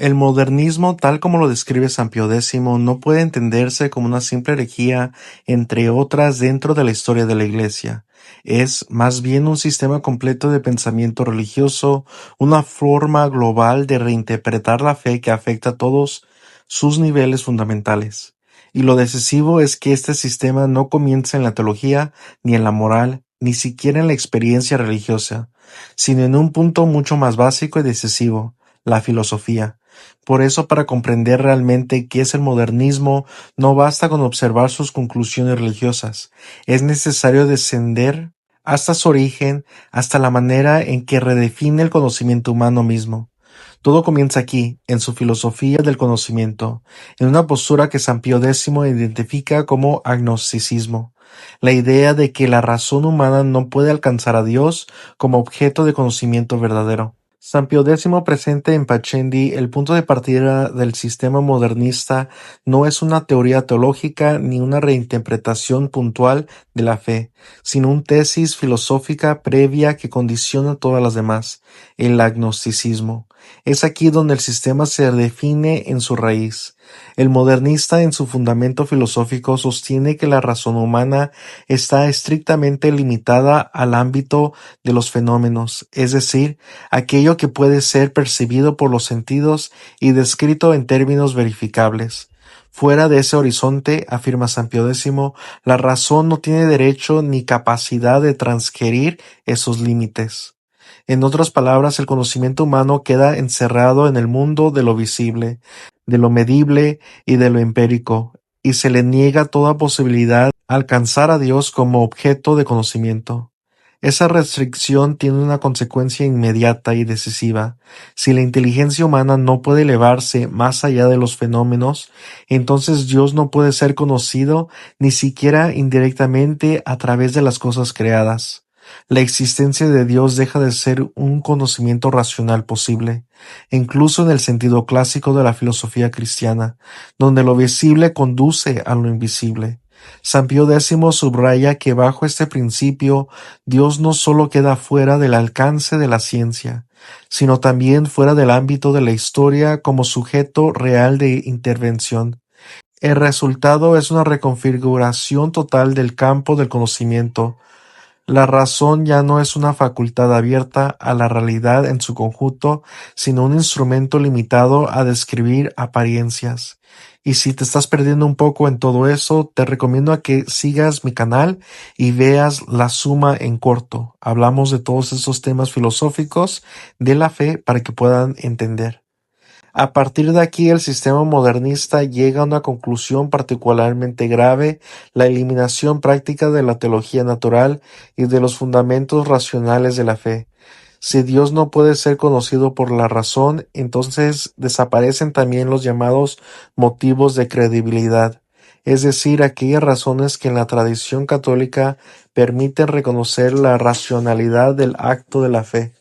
El modernismo, tal como lo describe San Pío X, no puede entenderse como una simple herejía entre otras dentro de la historia de la Iglesia. Es más bien un sistema completo de pensamiento religioso, una forma global de reinterpretar la fe que afecta a todos sus niveles fundamentales. Y lo decisivo es que este sistema no comienza en la teología, ni en la moral, ni siquiera en la experiencia religiosa, sino en un punto mucho más básico y decisivo: la filosofía. Por eso, para comprender realmente qué es el modernismo, no basta con observar sus conclusiones religiosas. Es necesario descender hasta su origen, hasta la manera en que redefine el conocimiento humano mismo. Todo comienza aquí, en su filosofía del conocimiento, en una postura que San Pío X identifica como agnosticismo, la idea de que la razón humana no puede alcanzar a Dios como objeto de conocimiento verdadero. San Pío X presenta en Pacendi el punto de partida del sistema modernista no es una teoría teológica ni una reinterpretación puntual de la fe, sino una tesis filosófica previa que condiciona todas las demás, el agnosticismo. Es aquí donde el sistema se define en su raíz. El modernista, en su fundamento filosófico, sostiene que la razón humana está estrictamente limitada al ámbito de los fenómenos, es decir, aquello que puede ser percibido por los sentidos y descrito en términos verificables. Fuera de ese horizonte, afirma San Pío X, la razón no tiene derecho ni capacidad de transgredir esos límites. En otras palabras, el conocimiento humano queda encerrado en el mundo de lo visible, de lo medible y de lo empírico, y se le niega toda posibilidad de alcanzar a Dios como objeto de conocimiento. Esa restricción tiene una consecuencia inmediata y decisiva. Si la inteligencia humana no puede elevarse más allá de los fenómenos, entonces Dios no puede ser conocido ni siquiera indirectamente a través de las cosas creadas. La existencia de Dios deja de ser un conocimiento racional posible, incluso en el sentido clásico de la filosofía cristiana, donde lo visible conduce a lo invisible. San Pío X subraya que bajo este principio Dios no solo queda fuera del alcance de la ciencia, sino también fuera del ámbito de la historia como sujeto real de intervención. El resultado es una reconfiguración total del campo del conocimiento. La razón ya no es una facultad abierta a la realidad en su conjunto, sino un instrumento limitado a describir apariencias. Y si te estás perdiendo un poco en todo eso, te recomiendo a que sigas mi canal y veas La Suma en corto. Hablamos de todos esos temas filosóficos de la fe para que puedan entender. A partir de aquí, el sistema modernista llega a una conclusión particularmente grave: la eliminación práctica de la teología natural y de los fundamentos racionales de la fe. Si Dios no puede ser conocido por la razón, entonces desaparecen también los llamados motivos de credibilidad, es decir, aquellas razones que en la tradición católica permiten reconocer la racionalidad del acto de la fe.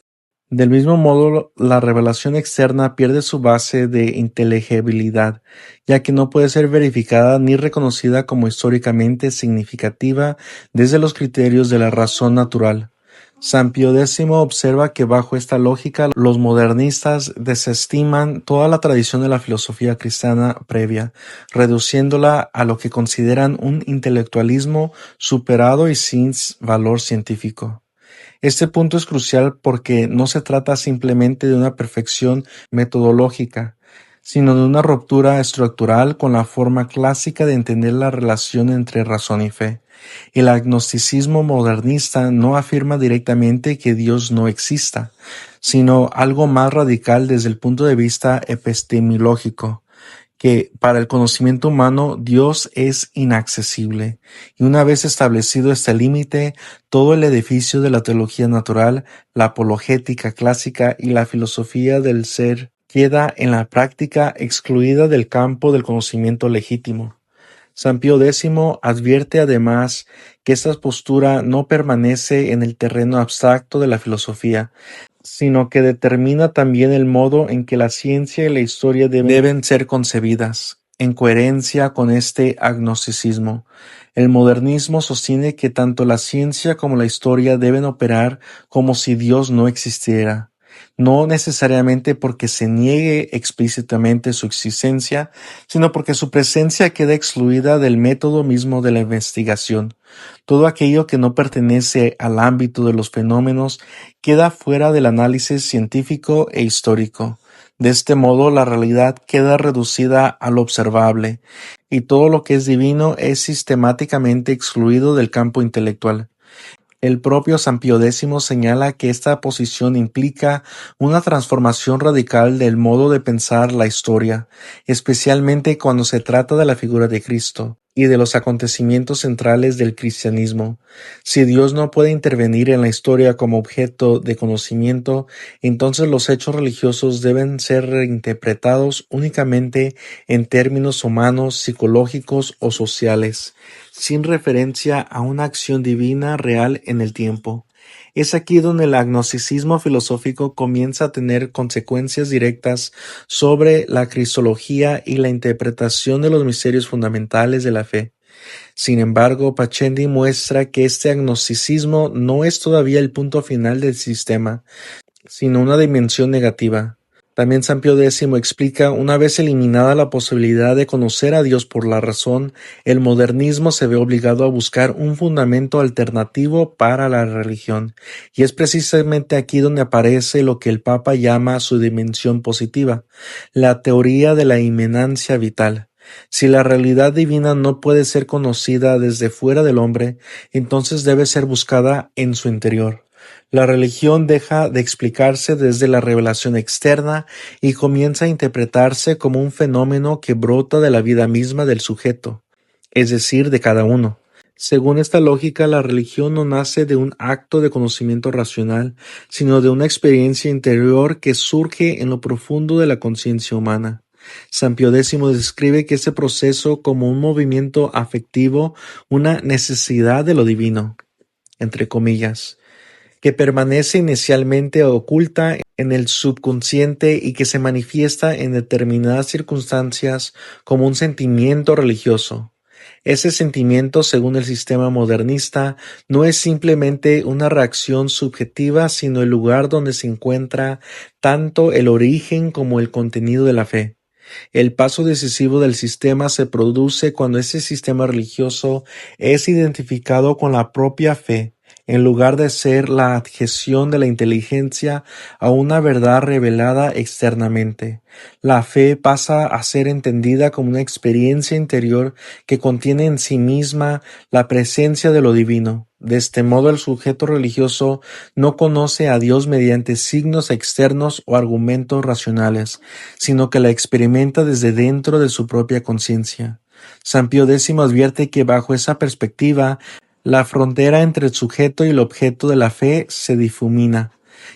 Del mismo modo, la revelación externa pierde su base de inteligibilidad, ya que no puede ser verificada ni reconocida como históricamente significativa desde los criterios de la razón natural. San Pío X observa que bajo esta lógica los modernistas desestiman toda la tradición de la filosofía cristiana previa, reduciéndola a lo que consideran un intelectualismo superado y sin valor científico. Este punto es crucial porque no se trata simplemente de una perfección metodológica, sino de una ruptura estructural con la forma clásica de entender la relación entre razón y fe. El agnosticismo modernista no afirma directamente que Dios no exista, sino algo más radical desde el punto de vista epistemológico, que para el conocimiento humano Dios es inaccesible, y una vez establecido este límite, todo el edificio de la teología natural, la apologética clásica y la filosofía del ser queda en la práctica excluida del campo del conocimiento legítimo. San Pío X advierte además que esta postura no permanece en el terreno abstracto de la filosofía, sino que determina también el modo en que la ciencia y la historia deben ser concebidas, en coherencia con este agnosticismo. El modernismo sostiene que tanto la ciencia como la historia deben operar como si Dios no existiera. no necesariamente porque se niegue explícitamente su existencia, sino porque su presencia queda excluida del método mismo de la investigación. Todo aquello que no pertenece al ámbito de los fenómenos queda fuera del análisis científico e histórico. De este modo, la realidad queda reducida a lo observable, y todo lo que es divino es sistemáticamente excluido del campo intelectual. El propio San Pío X señala que esta posición implica una transformación radical del modo de pensar la historia, especialmente cuando se trata de la figura de Cristo y de los acontecimientos centrales del cristianismo. Si Dios no puede intervenir en la historia como objeto de conocimiento, entonces los hechos religiosos deben ser reinterpretados únicamente en términos humanos, psicológicos o sociales, sin referencia a una acción divina real en el tiempo. Es aquí donde el agnosticismo filosófico comienza a tener consecuencias directas sobre la cristología y la interpretación de los misterios fundamentales de la fe. Sin embargo, Pachendi muestra que este agnosticismo no es todavía el punto final del sistema, sino una dimensión negativa. También San Pío X explica, una vez eliminada la posibilidad de conocer a Dios por la razón, el modernismo se ve obligado a buscar un fundamento alternativo para la religión, y es precisamente aquí donde aparece lo que el Papa llama su dimensión positiva, la teoría de la inmanencia vital. Si la realidad divina no puede ser conocida desde fuera del hombre, entonces debe ser buscada en su interior. La religión deja de explicarse desde la revelación externa y comienza a interpretarse como un fenómeno que brota de la vida misma del sujeto, es decir, de cada uno. Según esta lógica, la religión no nace de un acto de conocimiento racional, sino de una experiencia interior que surge en lo profundo de la conciencia humana. San Pío X describe que este proceso como un movimiento afectivo, una necesidad de lo divino, entre comillas, que permanece inicialmente oculta en el subconsciente y que se manifiesta en determinadas circunstancias como un sentimiento religioso. Ese sentimiento, según el sistema modernista, no es simplemente una reacción subjetiva, sino el lugar donde se encuentra tanto el origen como el contenido de la fe. El paso decisivo del sistema se produce cuando ese sistema religioso es identificado con la propia fe, en lugar de ser la adhesión de la inteligencia a una verdad revelada externamente. La fe pasa a ser entendida como una experiencia interior que contiene en sí misma la presencia de lo divino. De este modo, el sujeto religioso no conoce a Dios mediante signos externos o argumentos racionales, sino que la experimenta desde dentro de su propia conciencia. San Pío X advierte que bajo esa perspectiva, la frontera entre el sujeto y el objeto de la fe se difumina,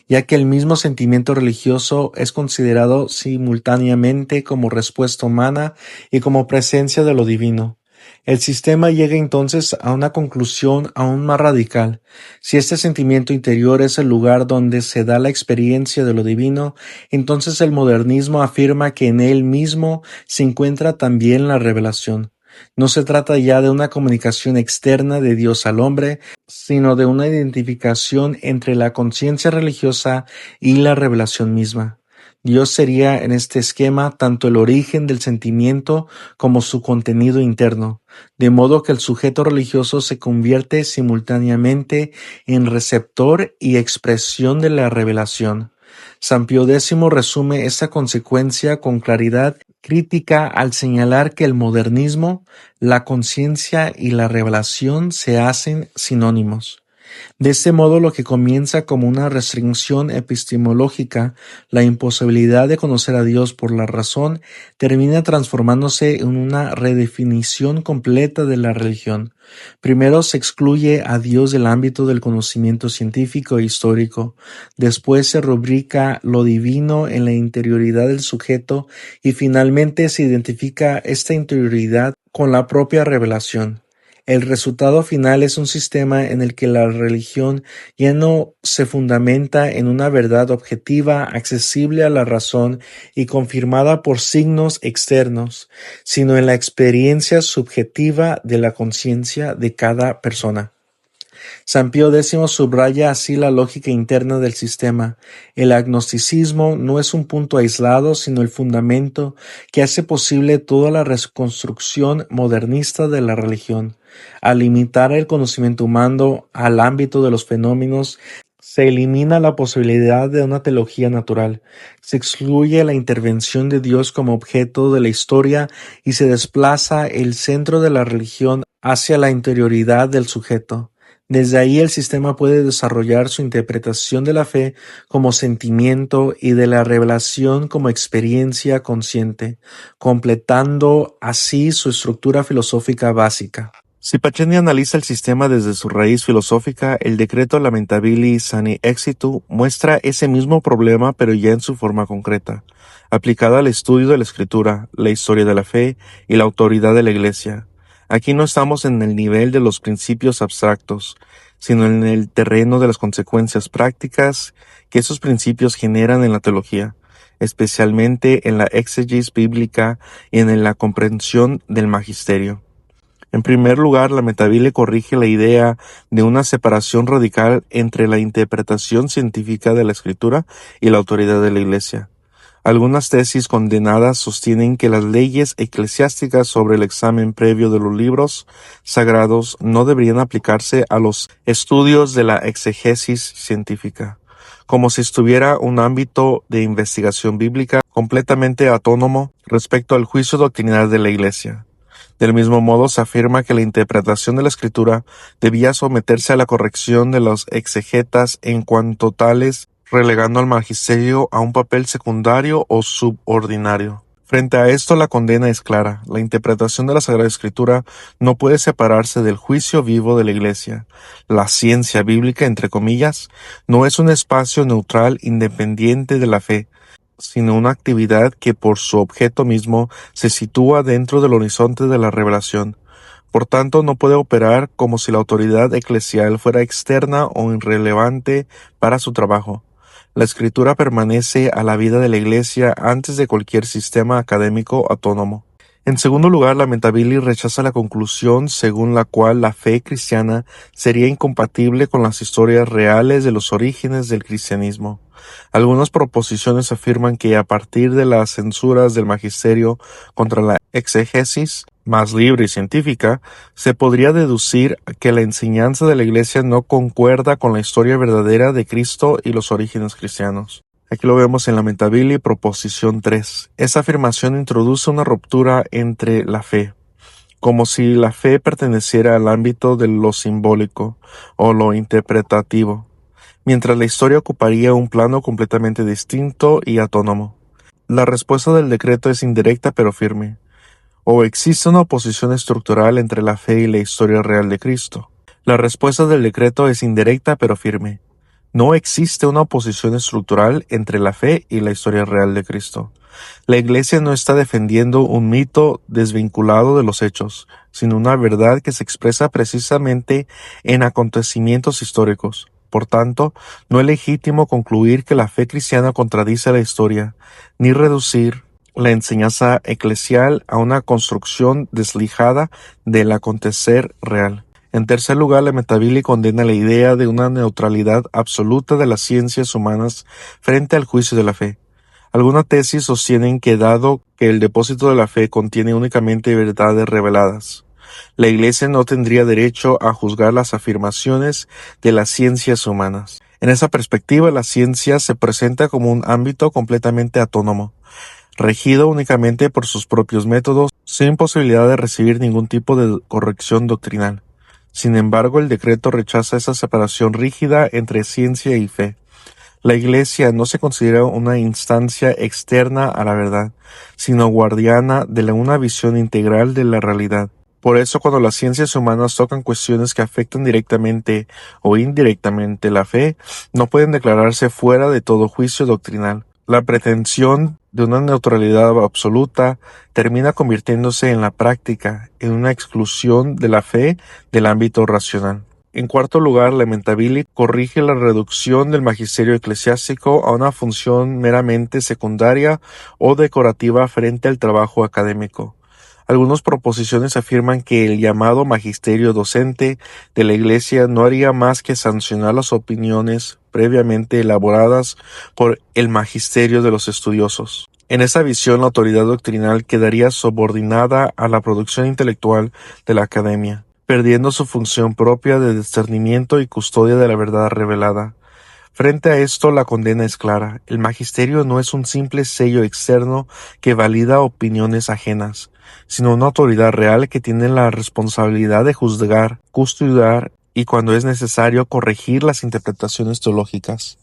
ya que el mismo sentimiento religioso es considerado simultáneamente como respuesta humana y como presencia de lo divino. El sistema llega entonces a una conclusión aún más radical. Si este sentimiento interior es el lugar donde se da la experiencia de lo divino, entonces el modernismo afirma que en él mismo se encuentra también la revelación. No se trata ya de una comunicación externa de Dios al hombre, sino de una identificación entre la conciencia religiosa y la revelación misma. Dios sería en este esquema tanto el origen del sentimiento como su contenido interno, de modo que el sujeto religioso se convierte simultáneamente en receptor y expresión de la revelación. San Pío X resume esta consecuencia con claridad crítica al señalar que el modernismo, la conciencia y la revelación se hacen sinónimos. De este modo, lo que comienza como una restricción epistemológica, la imposibilidad de conocer a Dios por la razón, termina transformándose en una redefinición completa de la religión. Primero se excluye a Dios del ámbito del conocimiento científico e histórico, después se rubrica lo divino en la interioridad del sujeto y finalmente se identifica esta interioridad con la propia revelación. El resultado final es un sistema en el que la religión ya no se fundamenta en una verdad objetiva, accesible a la razón y confirmada por signos externos, sino en la experiencia subjetiva de la conciencia de cada persona. San Pío X subraya así la lógica interna del sistema. El agnosticismo no es un punto aislado, sino el fundamento que hace posible toda la reconstrucción modernista de la religión. Al limitar el conocimiento humano al ámbito de los fenómenos, se elimina la posibilidad de una teología natural, se excluye la intervención de Dios como objeto de la historia y se desplaza el centro de la religión hacia la interioridad del sujeto. Desde ahí el sistema puede desarrollar su interpretación de la fe como sentimiento y de la revelación como experiencia consciente, completando así su estructura filosófica básica. Si Pacheni analiza el sistema desde su raíz filosófica, el Decreto Lamentabili Sani Exitu muestra ese mismo problema pero ya en su forma concreta, aplicada al estudio de la escritura, la historia de la fe y la autoridad de la Iglesia. Aquí no estamos en el nivel de los principios abstractos, sino en el terreno de las consecuencias prácticas que esos principios generan en la teología, especialmente en la exegesis bíblica y en la comprensión del magisterio. En primer lugar, Lamentabili corrige la idea de una separación radical entre la interpretación científica de la Escritura y la autoridad de la Iglesia. Algunas tesis condenadas sostienen que las leyes eclesiásticas sobre el examen previo de los libros sagrados no deberían aplicarse a los estudios de la exegesis científica, como si estuviera un ámbito de investigación bíblica completamente autónomo respecto al juicio doctrinal de la Iglesia. Del mismo modo, se afirma que la interpretación de la Escritura debía someterse a la corrección de los exegetas en cuanto tales, relegando al magisterio a un papel secundario o subordinario. Frente a esto, la condena es clara. La interpretación de la Sagrada Escritura no puede separarse del juicio vivo de la Iglesia. La ciencia bíblica, entre comillas, no es un espacio neutral independiente de la fe, sino una actividad que por su objeto mismo se sitúa dentro del horizonte de la revelación. Por tanto, no puede operar como si la autoridad eclesial fuera externa o irrelevante para su trabajo. La Escritura permanece a la vida de la Iglesia antes de cualquier sistema académico autónomo. En segundo lugar, Lamentabili rechaza la conclusión según la cual la fe cristiana sería incompatible con las historias reales de los orígenes del cristianismo. Algunas proposiciones afirman que a partir de las censuras del magisterio contra la exégesis más libre y científica, se podría deducir que la enseñanza de la Iglesia no concuerda con la historia verdadera de Cristo y los orígenes cristianos. Aquí lo vemos en Lamentabili, proposición 3. Esa afirmación introduce una ruptura entre la fe, como si la fe perteneciera al ámbito de lo simbólico o lo interpretativo, mientras la historia ocuparía un plano completamente distinto y autónomo. La respuesta del decreto es indirecta pero firme. ¿O existe una oposición estructural entre la fe y la historia real de Cristo? La respuesta del decreto es indirecta pero firme. No existe una oposición estructural entre la fe y la historia real de Cristo. La Iglesia no está defendiendo un mito desvinculado de los hechos, sino una verdad que se expresa precisamente en acontecimientos históricos. Por tanto, no es legítimo concluir que la fe cristiana contradice la historia, ni reducir la enseñanza eclesial a una construcción deslijada del acontecer real. En tercer lugar, Lamentabili condena la idea de una neutralidad absoluta de las ciencias humanas frente al juicio de la fe. Algunas tesis sostienen que dado que el depósito de la fe contiene únicamente verdades reveladas, la Iglesia no tendría derecho a juzgar las afirmaciones de las ciencias humanas. En esa perspectiva, la ciencia se presenta como un ámbito completamente autónomo, regido únicamente por sus propios métodos, sin posibilidad de recibir ningún tipo de corrección doctrinal. Sin embargo, el decreto rechaza esa separación rígida entre ciencia y fe. La Iglesia no se considera una instancia externa a la verdad, sino guardiana de una visión integral de la realidad. Por eso, cuando las ciencias humanas tocan cuestiones que afectan directamente o indirectamente la fe, no pueden declararse fuera de todo juicio doctrinal. La pretensión de una neutralidad absoluta termina convirtiéndose en la práctica en una exclusión de la fe del ámbito racional. En cuarto lugar, Lamentabili corrige la reducción del magisterio eclesiástico a una función meramente secundaria o decorativa frente al trabajo académico. Algunas proposiciones afirman que el llamado magisterio docente de la Iglesia no haría más que sancionar las opiniones previamente elaboradas por el magisterio de los estudiosos. En esa visión, la autoridad doctrinal quedaría subordinada a la producción intelectual de la academia, perdiendo su función propia de discernimiento y custodia de la verdad revelada. Frente a esto, la condena es clara. El magisterio no es un simple sello externo que valida opiniones ajenas, sino una autoridad real que tiene la responsabilidad de juzgar, custodiar y, cuando es necesario, corregir las interpretaciones teológicas.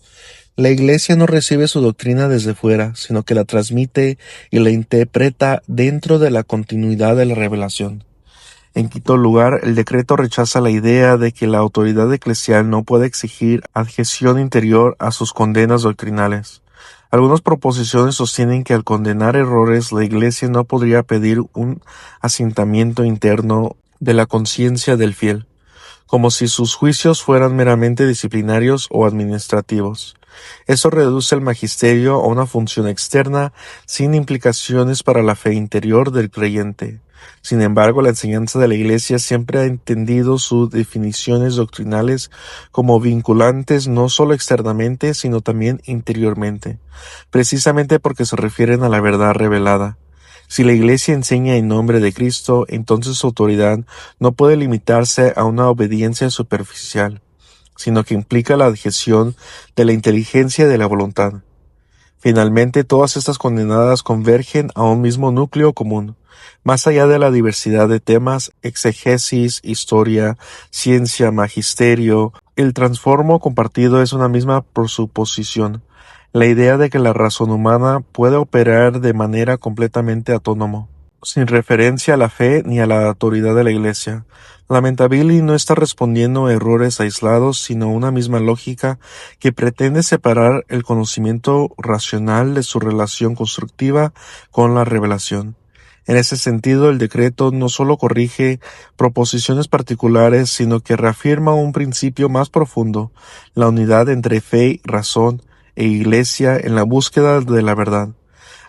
La Iglesia no recibe su doctrina desde fuera, sino que la transmite y la interpreta dentro de la continuidad de la revelación. En quinto lugar, el decreto rechaza la idea de que la autoridad eclesial no puede exigir adhesión interior a sus condenas doctrinales. Algunas proposiciones sostienen que al condenar errores, la Iglesia no podría pedir un asentamiento interno de la conciencia del fiel, como si sus juicios fueran meramente disciplinarios o administrativos. Eso reduce el magisterio a una función externa sin implicaciones para la fe interior del creyente. Sin embargo, la enseñanza de la Iglesia siempre ha entendido sus definiciones doctrinales como vinculantes no solo externamente, sino también interiormente, precisamente porque se refieren a la verdad revelada. Si la Iglesia enseña en nombre de Cristo, entonces su autoridad no puede limitarse a una obediencia superficial, sino que implica la adhesión de la inteligencia y de la voluntad. Finalmente, todas estas condenadas convergen a un mismo núcleo común. Más allá de la diversidad de temas, exegesis, historia, ciencia, magisterio, el transformo compartido es una misma presuposición, la idea de que la razón humana puede operar de manera completamente autónoma, sin referencia a la fe ni a la autoridad de la Iglesia. Lamentabili no está respondiendo a errores aislados, sino a una misma lógica que pretende separar el conocimiento racional de su relación constructiva con la revelación. En ese sentido, el decreto no solo corrige proposiciones particulares, sino que reafirma un principio más profundo, la unidad entre fe, razón e Iglesia en la búsqueda de la verdad.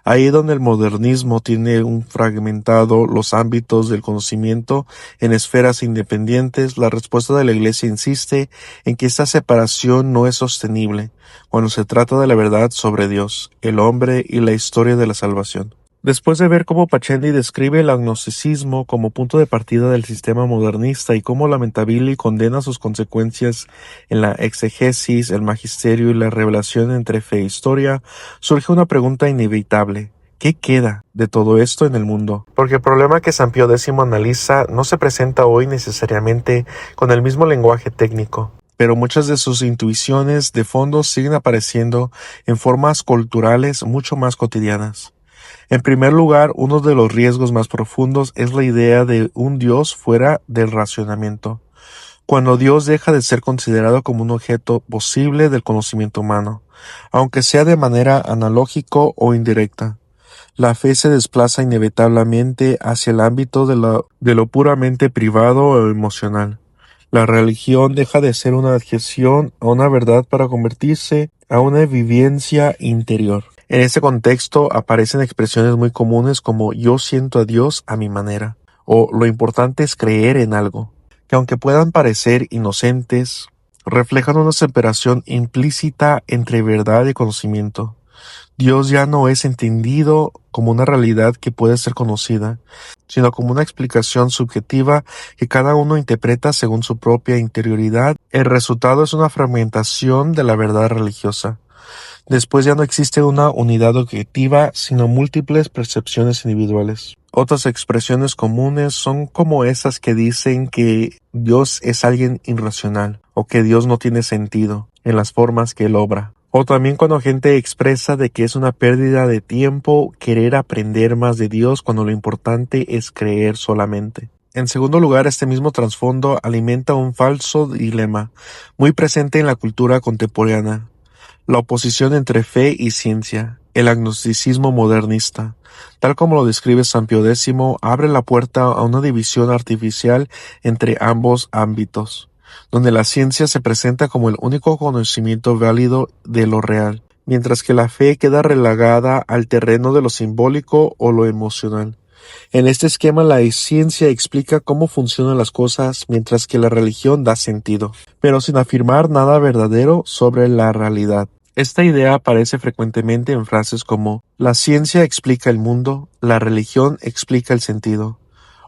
Ahí donde el modernismo tiene fragmentado los ámbitos del conocimiento en esferas independientes, la respuesta de la Iglesia insiste en que esta separación no es sostenible cuando se trata de la verdad sobre Dios, el hombre y la historia de la salvación. Después de ver cómo Pacelli describe el agnosticismo como punto de partida del sistema modernista y cómo Lamentabili condena sus consecuencias en la exegesis, el magisterio y la revelación entre fe e historia, surge una pregunta inevitable. ¿Qué queda de todo esto en el mundo? Porque el problema que San Pío X analiza no se presenta hoy necesariamente con el mismo lenguaje técnico, pero muchas de sus intuiciones de fondo siguen apareciendo en formas culturales mucho más cotidianas. En primer lugar, uno de los riesgos más profundos es la idea de un Dios fuera del racionamiento, cuando Dios deja de ser considerado como un objeto posible del conocimiento humano, aunque sea de manera analógico o indirecta. La fe se desplaza inevitablemente hacia el ámbito de lo puramente privado o emocional. La religión deja de ser una adhesión a una verdad para convertirse a una vivencia interior. En este contexto aparecen expresiones muy comunes como yo siento a Dios a mi manera, o lo importante es creer en algo, que aunque puedan parecer inocentes, reflejan una separación implícita entre verdad y conocimiento. Dios ya no es entendido como una realidad que puede ser conocida, sino como una explicación subjetiva que cada uno interpreta según su propia interioridad. El resultado es una fragmentación de la verdad religiosa. Después ya no existe una unidad objetiva, sino múltiples percepciones individuales. Otras expresiones comunes son como esas que dicen que Dios es alguien irracional o que Dios no tiene sentido en las formas que Él obra. O también cuando gente expresa de que es una pérdida de tiempo querer aprender más de Dios cuando lo importante es creer solamente. En segundo lugar, este mismo trasfondo alimenta un falso dilema muy presente en la cultura contemporánea. La oposición entre fe y ciencia, el agnosticismo modernista, tal como lo describe San Pío X, abre la puerta a una división artificial entre ambos ámbitos, donde la ciencia se presenta como el único conocimiento válido de lo real, mientras que la fe queda relegada al terreno de lo simbólico o lo emocional. En este esquema, la ciencia explica cómo funcionan las cosas, mientras que la religión da sentido, pero sin afirmar nada verdadero sobre la realidad. Esta idea aparece frecuentemente en frases como la ciencia explica el mundo, la religión explica el sentido,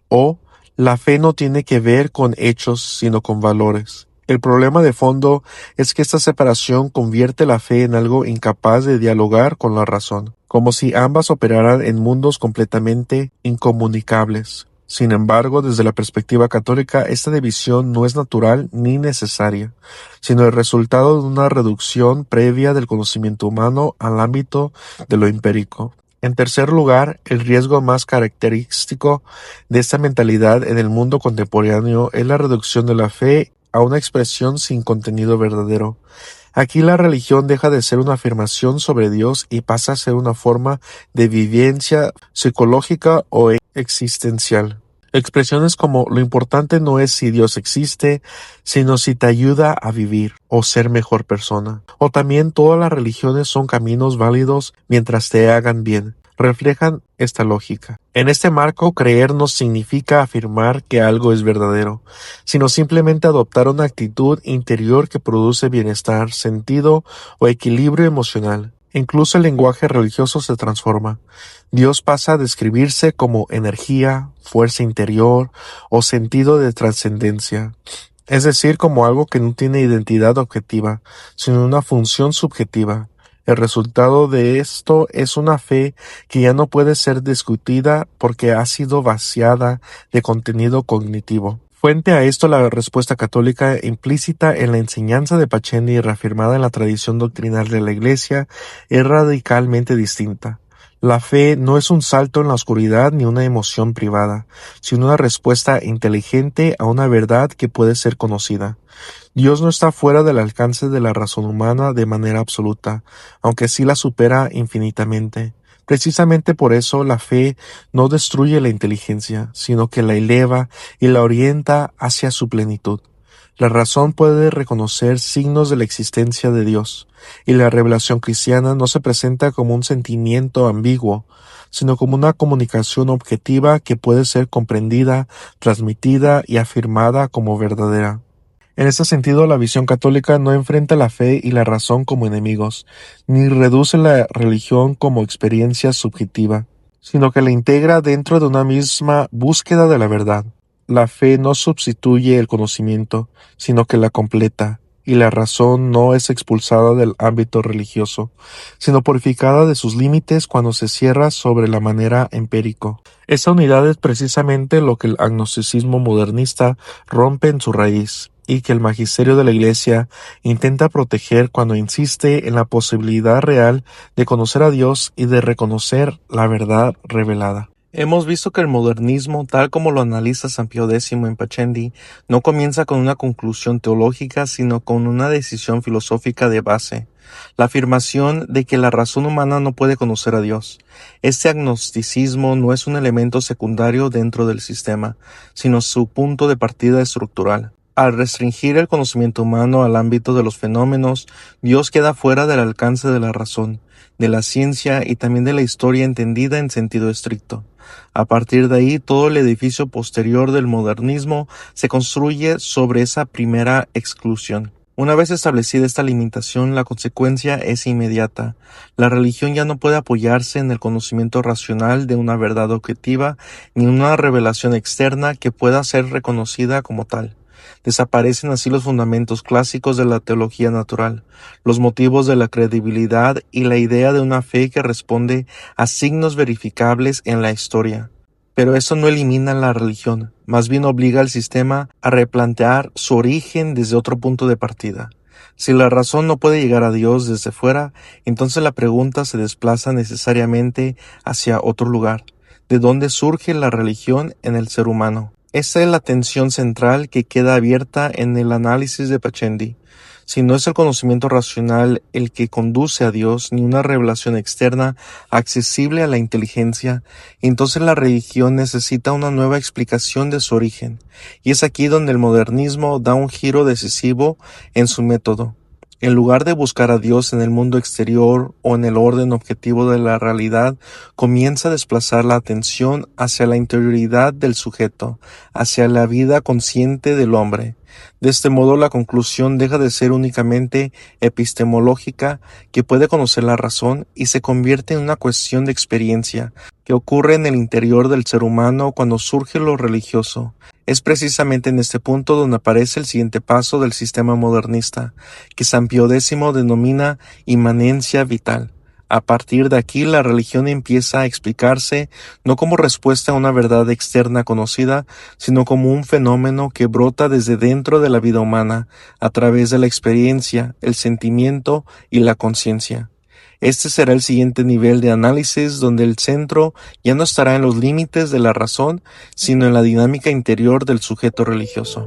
o la fe no tiene que ver con hechos, sino con valores. El problema de fondo es que esta separación convierte la fe en algo incapaz de dialogar con la razón, como si ambas operaran en mundos completamente incomunicables. Sin embargo, desde la perspectiva católica, esta división no es natural ni necesaria, sino el resultado de una reducción previa del conocimiento humano al ámbito de lo empírico. En tercer lugar, el riesgo más característico de esta mentalidad en el mundo contemporáneo es la reducción de la fe a una expresión sin contenido verdadero. Aquí la religión deja de ser una afirmación sobre Dios y pasa a ser una forma de vivencia psicológica o existencial. Expresiones como lo importante no es si Dios existe, sino si te ayuda a vivir o ser mejor persona. O también todas las religiones son caminos válidos mientras te hagan bien. Reflejan esta lógica. En este marco, creer no significa afirmar que algo es verdadero, sino simplemente adoptar una actitud interior que produce bienestar, sentido o equilibrio emocional. Incluso el lenguaje religioso se transforma. Dios pasa a describirse como energía, fuerza interior o sentido de trascendencia, es decir, como algo que no tiene identidad objetiva, sino una función subjetiva. El resultado de esto es una fe que ya no puede ser discutida porque ha sido vaciada de contenido cognitivo. Fuente a esto la respuesta católica implícita en la enseñanza de Pachendi y reafirmada en la tradición doctrinal de la Iglesia es radicalmente distinta. La fe no es un salto en la oscuridad ni una emoción privada, sino una respuesta inteligente a una verdad que puede ser conocida. Dios no está fuera del alcance de la razón humana de manera absoluta, aunque sí la supera infinitamente. Precisamente por eso la fe no destruye la inteligencia, sino que la eleva y la orienta hacia su plenitud. La razón puede reconocer signos de la existencia de Dios, y la revelación cristiana no se presenta como un sentimiento ambiguo, sino como una comunicación objetiva que puede ser comprendida, transmitida y afirmada como verdadera. En este sentido, la visión católica no enfrenta la fe y la razón como enemigos, ni reduce la religión como experiencia subjetiva, sino que la integra dentro de una misma búsqueda de la verdad. La fe no sustituye el conocimiento, sino que la completa, y la razón no es expulsada del ámbito religioso, sino purificada de sus límites cuando se cierra sobre la manera empírico. Esta unidad es precisamente lo que el agnosticismo modernista rompe en su raíz, y que el magisterio de la Iglesia intenta proteger cuando insiste en la posibilidad real de conocer a Dios y de reconocer la verdad revelada. Hemos visto que el modernismo, tal como lo analiza San Pío X en Pachendi, no comienza con una conclusión teológica, sino con una decisión filosófica de base, la afirmación de que la razón humana no puede conocer a Dios. Este agnosticismo no es un elemento secundario dentro del sistema, sino su punto de partida estructural. Al restringir el conocimiento humano al ámbito de los fenómenos, Dios queda fuera del alcance de la razón, de la ciencia y también de la historia entendida en sentido estricto. A partir de ahí, todo el edificio posterior del modernismo se construye sobre esa primera exclusión. Una vez establecida esta limitación, la consecuencia es inmediata. La religión ya no puede apoyarse en el conocimiento racional de una verdad objetiva ni en una revelación externa que pueda ser reconocida como tal. Desaparecen así los fundamentos clásicos de la teología natural, los motivos de la credibilidad y la idea de una fe que responde a signos verificables en la historia. Pero esto no elimina la religión, más bien obliga al sistema a replantear su origen desde otro punto de partida. Si la razón no puede llegar a Dios desde fuera, entonces la pregunta se desplaza necesariamente hacia otro lugar. ¿De dónde surge la religión en el ser humano? Esta es la tensión central que queda abierta en el análisis de Pachendi. Si no es el conocimiento racional el que conduce a Dios, ni una revelación externa accesible a la inteligencia, entonces la religión necesita una nueva explicación de su origen. Y es aquí donde el modernismo da un giro decisivo en su método. En lugar de buscar a Dios en el mundo exterior o en el orden objetivo de la realidad, comienza a desplazar la atención hacia la interioridad del sujeto, hacia la vida consciente del hombre. De este modo, la conclusión deja de ser únicamente epistemológica, que puede conocer la razón, y se convierte en una cuestión de experiencia, que ocurre en el interior del ser humano cuando surge lo religioso. Es precisamente en este punto donde aparece el siguiente paso del sistema modernista, que San Pío X denomina inmanencia vital. A partir de aquí, la religión empieza a explicarse no como respuesta a una verdad externa conocida, sino como un fenómeno que brota desde dentro de la vida humana, a través de la experiencia, el sentimiento y la conciencia. Este será el siguiente nivel de análisis, donde el centro ya no estará en los límites de la razón, sino en la dinámica interior del sujeto religioso.